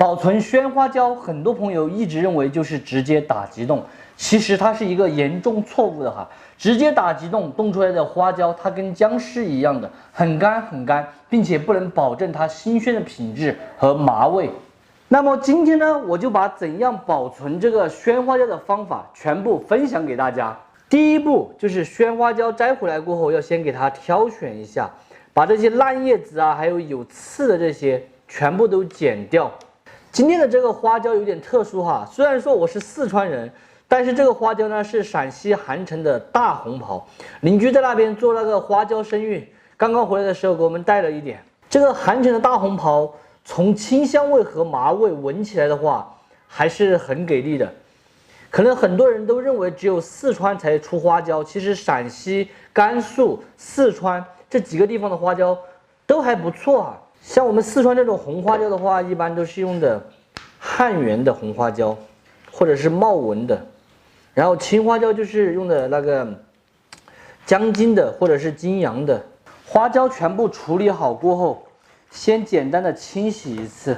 保存鲜花椒，很多朋友一直认为就是直接打急冻，其实它是一个严重错误的哈。直接打急冻冻出来的花椒，它跟僵尸一样的很干，并且不能保证它新鲜的品质和麻味。那么今天呢，我就把怎样保存这个鲜花椒的方法全部分享给大家。第一步就是鲜花椒摘回来过后，要先给它挑选一下，把这些烂叶子啊，还有有刺的这些全部都剪掉。今天的这个花椒有点特殊哈，虽然说我是四川人，但是这个花椒呢是陕西韩城的大红袍，邻居在那边做那个花椒生育，刚刚回来的时候给我们带了一点。这个韩城的大红袍从清香味和麻味闻起来的话，还是很给力的。可能很多人都认为只有四川才出花椒，其实陕西、甘肃、四川这几个地方的花椒都还不错啊。像我们四川这种红花椒的话，一般都是用的汉源的红花椒，或者是茂文的。然后青花椒就是用的那个江津的或者是金阳的。花椒全部处理好过后，先简单的清洗一次。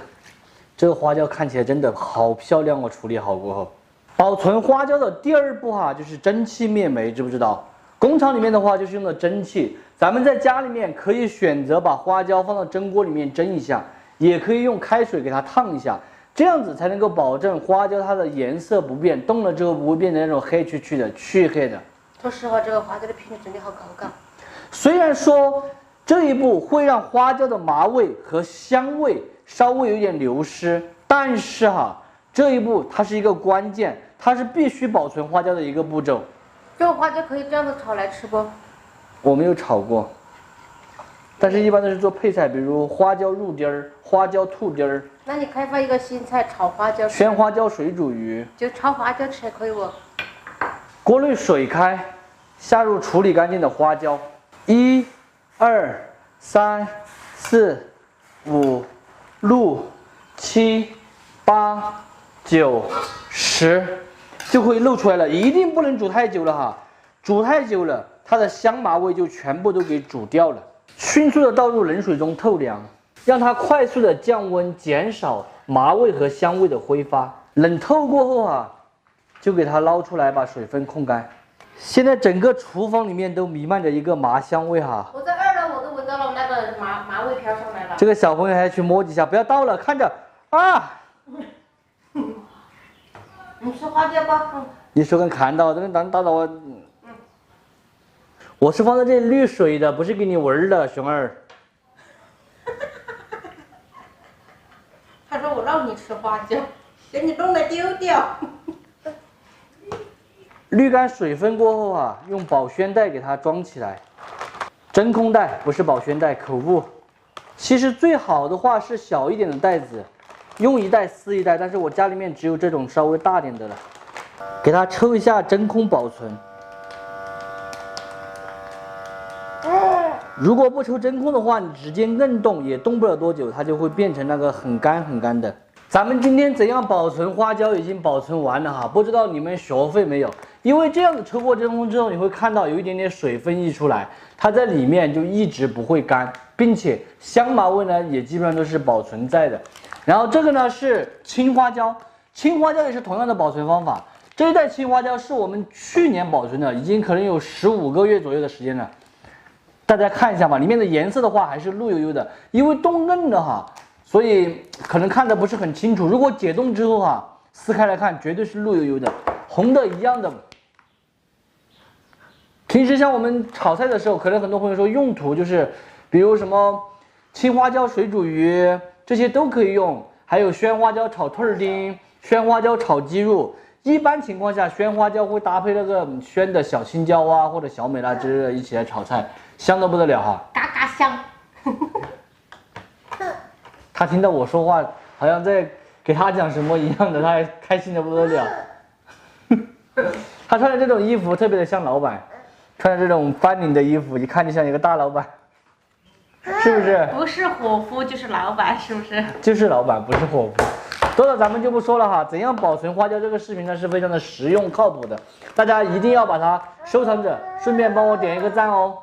这个花椒看起来真的好漂亮哦！处理好过后，保存花椒的第二步哈，就是蒸汽灭霉，知不知道？工厂里面的话就是用的蒸汽，咱们在家里面可以选择把花椒放到蒸锅里面蒸一下，也可以用开水给它烫一下，这样子才能够保证花椒它的颜色不变，冻了之后不会变成那种黑黢黢的、黢黑的。说实话，这个花椒的品质真的好高。虽然说这一步会让花椒的麻味和香味稍微有点流失，但是这一步它是一个关键，它是必须保存花椒的一个步骤。这个花椒可以这样子炒来吃不？我没有炒过，但是一般都是做配菜，比如花椒肉丁儿、花椒兔丁儿。那你开发一个新菜，炒花椒吃。鲜花椒水煮鱼。就炒花椒吃可以不？锅内水开，下入处理干净的花椒，1、2、3、4、5、6、7、8、9、10，就可以露出来了。一定不能煮太久了哈，煮太久了，它的香麻味就全部都给煮掉了。迅速的倒入冷水中透凉，让它快速的降温，减少麻味和香味的挥发。冷透过后就给它捞出来，把水分控干。现在整个厨房里面都弥漫着一个麻香味哈。我在2楼我都闻到了那个麻味飘上来了。这个小朋友还去摸几下，不要倒了，看着啊。你吃花椒吧。你手感看到，这个打到我。我是放在这里滤水的，不是给你闻的，熊儿。他说我让你吃花椒，给你弄来丢掉。滤干水分过后用保鲜袋给它装起来，真空袋不是保鲜袋，口误。其实最好的话是小一点的袋子，用一袋撕一袋，但是我家里面只有这种稍微大点的了。给它抽一下真空保存。如果不抽真空的话，你直接硬冻也冻不了多久，它就会变成那个很干的。咱们今天怎样保存花椒已经保存完了不知道你们学会没有？因为这样子抽过真空之后，你会看到有一点点水分溢出来，它在里面就一直不会干，并且香麻味呢也基本上都是保存在的。然后这个呢是青花椒，青花椒也是同样的保存方法。这一袋青花椒是我们去年保存的，已经可能有15个月左右的时间了。大家看一下嘛，里面的颜色的话还是绿油油的，因为冻硬的所以可能看得不是很清楚。如果解冻之后撕开来看，绝对是绿油油的，红的一样的。平时像我们炒菜的时候，可能很多朋友说用途就是，比如什么青花椒水煮鱼，这些都可以用，还有鲜花椒炒兔儿丁、鲜花椒炒鸡肉。一般情况下，鲜花椒会搭配那个鲜的小青椒或者小美辣汁一起来炒菜，香得不得了嘎嘎香。他听到我说话，好像在给他讲什么一样的，他还开心的不得了。他穿的这种衣服特别的像老板，穿着这种翻领的衣服，一看就像一个大老板，是不是？不是伙夫就是老板，是不是？就是老板，不是伙夫。多了咱们就不说了怎样保存花椒这个视频呢是非常的实用靠谱的，大家一定要把它收藏着，顺便帮我点一个赞哦。